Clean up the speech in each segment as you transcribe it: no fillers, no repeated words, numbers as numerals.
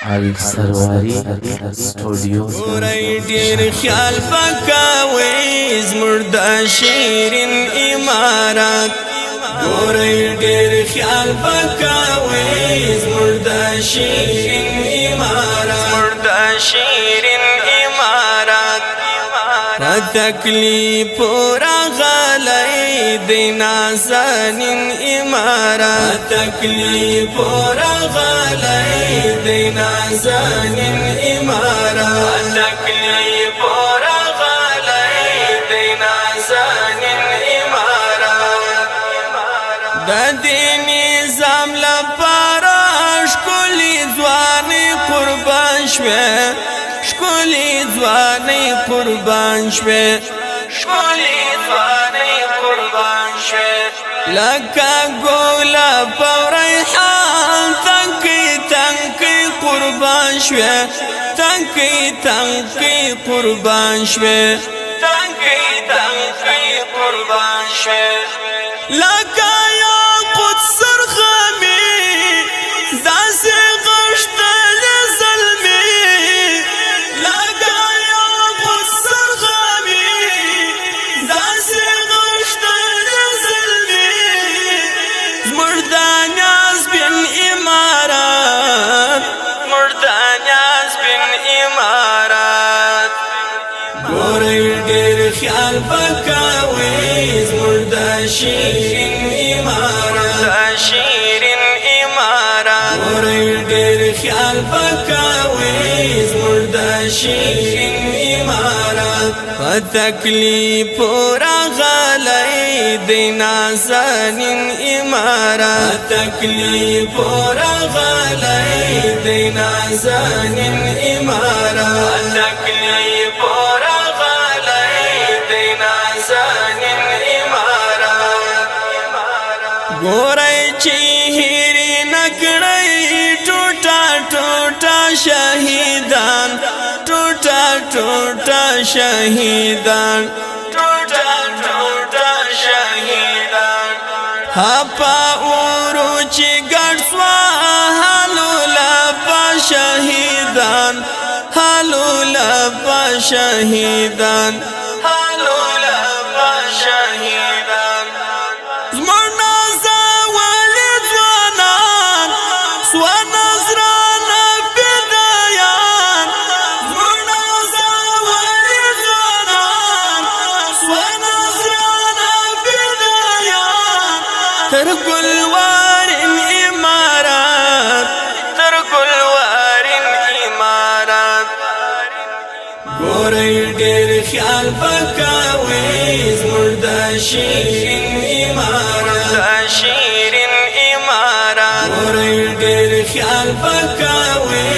السرواري سټوډیو ګورئ ډېر خیال پکوئ زموږ د شیرین امارات ګورئ ډېر خیال پکوئ زموږ د شیرین امارات په تکلیف راغلی د نازنین امارات تکلیف راغلی د نازنین امارات تکلیف راغلی د نازنین امارات د دې نظام لپاره ښکلې ځواني قربان شوې ښکلې ځواني قربان شوې ښکلې ځواني قربان شوې لکه ګلاب او ریحان تنکي تنکي قربان شوې تنکي تنکي قربان شوې تنکي تنکي قربان شوې لکه یاقوت سرخمي داسې غښتلې زلمي لکه یاقوت سرخمي داسې غښتلې زلمي زموږ د نیاز بن امارات زموږ د نیاز بن امارات ګورئ ډېر خیال پکوئ زموږ د شیرین امارات ګورئ ډېر خیال پکوئ زموږ د شیرین امارات په تکلیف راغلی د نازنین امارات تکلیف راغلی د نازنین امارات تکلیف راغلی د نازنین امارات ګورئ چې هېرې نه کړئ ټوټه ټوټه شهیدان ټوټه ټوټه شهیدان ټوټه ټوټه شهیدان هپا اورو چې ګډ سوه هلو لپه شهیدان هلو لپه شهیدان هلو لپه شهیدان زموږ نازولي ځوانان سوه نظرانه فدایان زموږ نازولي ځوانان سوه نظرانه فدایان تر ګلوارین امارات تر ګلوارین امارات ګورئ ډېر خیال پکوئ زموږ د شیرین امارات ګورئ ډېر خیال پکوئ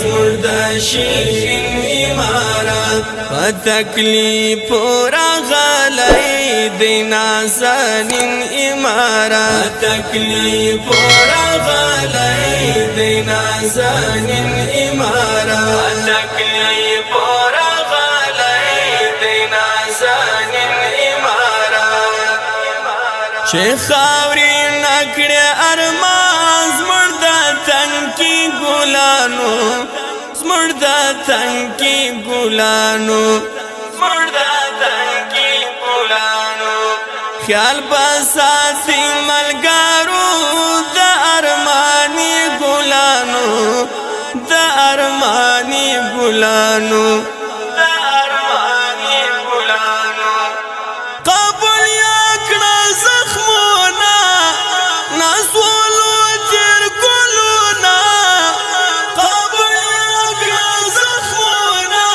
زموږ د شیرین امارات په تکلیف راغلی د نازنین امارات تکلیف راغلی د نازنین امارات تکلیف راغلی د نازنین امارات ګورئ ډېر خیال پکوئ زموږ د شیرین امارات ګورئ ډېر خیال پکوئ زموږ د شیرین امارات په تکلیف راغلی د نازنین امارات تکلیف راغلی د نازنین امارات چې خاورې نکړې ارمان زموږ د تنکي ګلانو زموږ د تنکي ګلانو زموږ د تنکي ګلانو خیال به ساتي ملګرو د ارماني ګلانو د ارماني ګلانو د ارماني ګلانو قبول یې کړه زخمونه نازولو تېر ګلونه قبول یې کړه زخمونه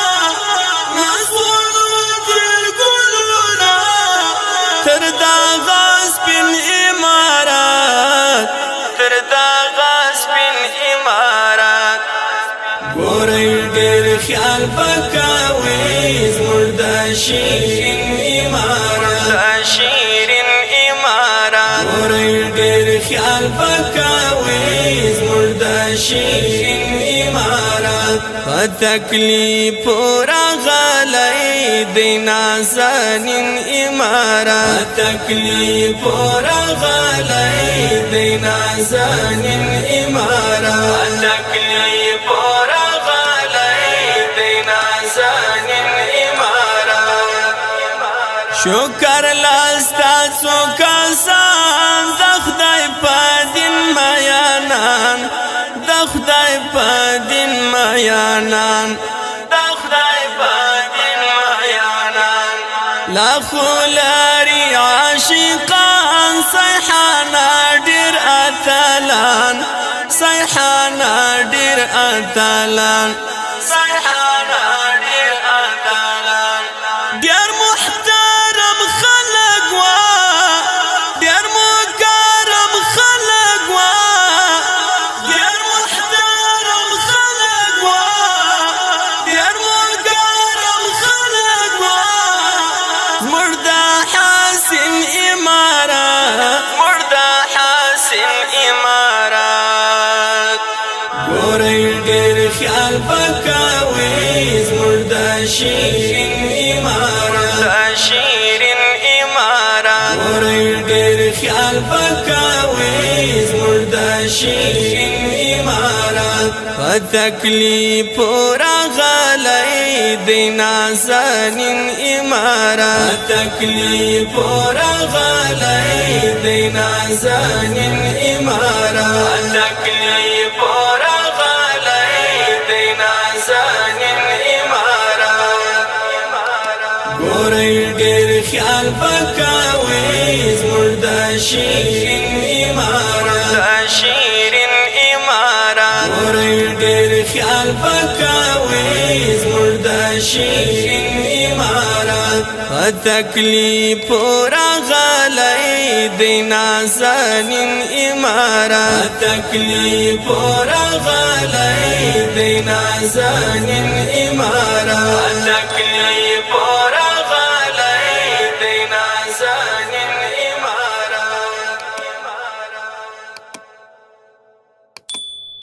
نازولو تېر ګلونه تر دغه سپین امارات تر دغه سپین امارات ګورئ ډېر خیال پکوئ زموږ د شیرین امارات ګورئ ډېر خیال پکوئ زموږ د شیرین امارات په تکلیف راغلی د نازنین امارات تکلیف راغلی د نازنین امارات تکلیف شکر لاستا څو کسان د خدای په دین میانان د خدای په دین میانان د خدای په دین میانان لاخو لري عاشقان صیحانا ډیر اتلان صیحانا ډیر اتلان صیحانا ډیر اتلان ډیر محترم خلق وا ډیر مکرم خلق وا ډیر محترم خلق وا ډیر مکرم خلق وا مردا حسن امارات مردا حسن امارات ګورې ډېر خیال پکوي مردا شیرین امارات شیرین امارات ګورې ډېر خیال پکوي مردا شیرین امارات په تکلیف راغلی د نازنین امارات تکلیف راغلی د نازنین امارات تکلیف راغلی د نازنین امارات ګورې ډېر خیال پکوي مردا شیرین امارات شیرین امارات ګورې ډېر خیال پکوي مردا شیرین امارات په تکلیف راغلی د نازنین امارات تکلیف راغلی د نازنین امارات